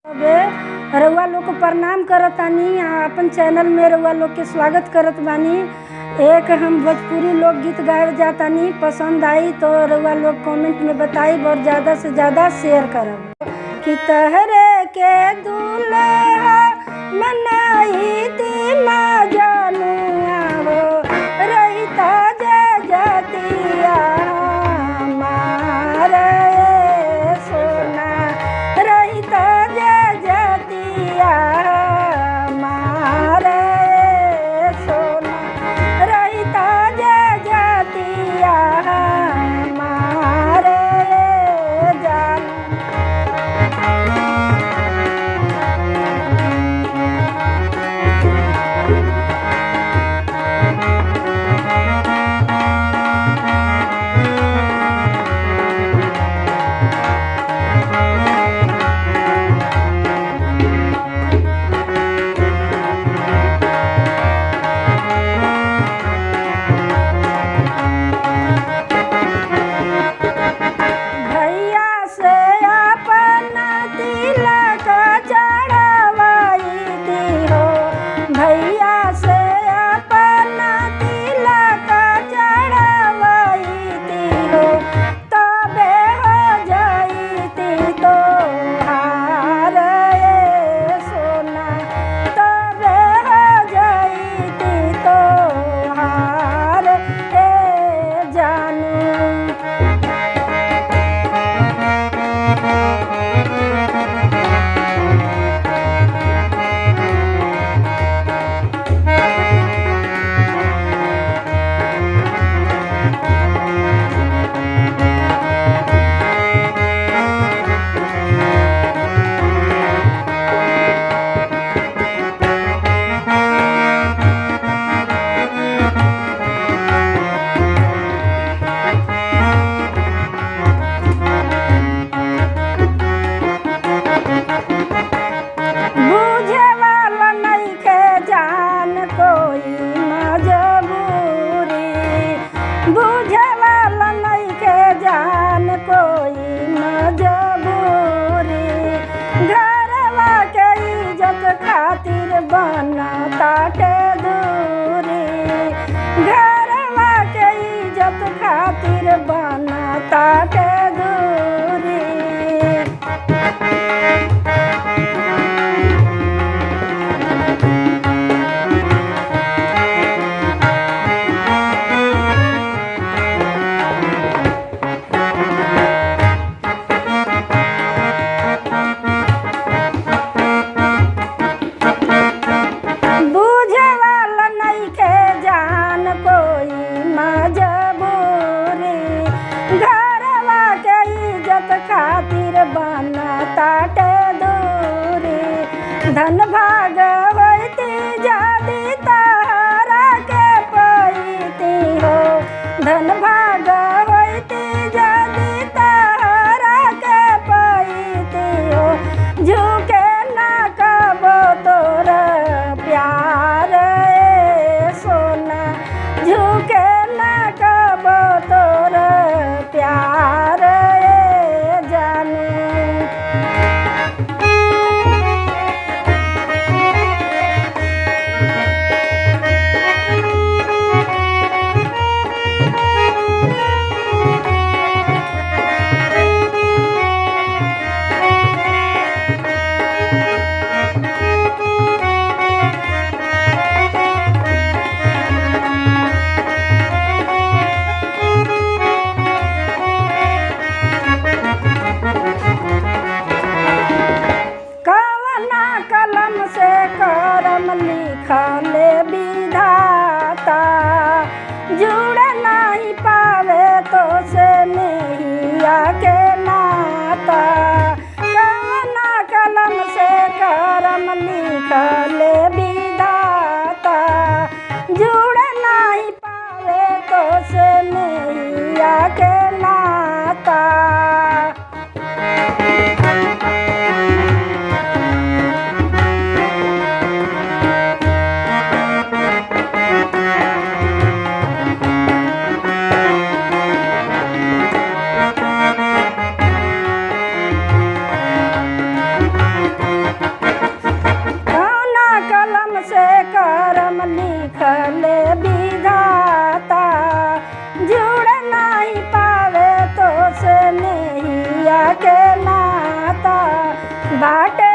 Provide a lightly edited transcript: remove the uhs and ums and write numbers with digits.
अबे रउआ लोग को प्रणाम करत तानी। अपन चैनल में रउआ लोग के स्वागत करत बानी। एक हम भोजपुरी लोकगीत गाए जातानी, पसंद आई तो रउआ लोग कमेंट में बताई और ज़्यादा से ज़्यादा शेयर करब। कि तहरे के दूल्हा मनाई ती माँ जानुआ हो, रहिता जय जतिया हमारे सोना, रहिता जय जतिया हमारे सोना, रहिता जय जतिया हमारे जान। भैया से अपना तिलक चढ़वाई दी हो, भैया से अपना तिलक चढ़वाई दी हो, तबे हो जाईती तोहार ए सोना, तबे हो जाईती तोहार ए जानू। बुझे वाला नइखे जान कोई मजबूरी, बुझे वाला नइखे जान कोई मजबूरी, घरवा के इज्जत खातिर बनताटे दूरी, घरवा के इज्जत खातिर बनताटे दूरी। बुझे वाला नइखे जान कोई मजबूरी, घरवा के इज्जत खातिर बनताटे दूरी, धन भाग होइती जदी तहरा के पईती हो, धन भाग होइती जदी तहरा के पईती हो, झुके ना कबो तोर प्यार ए सोना, झुके ना कबो तोर प्यार ए जानू। कवना कलम से करम लिखले विधाता, जुड़ नहीं पावे तो से नैया के नाता, कवना कलम से करम लिखले विधाता, जुड़ नहीं पावे तो से नैया के नाता। बाटे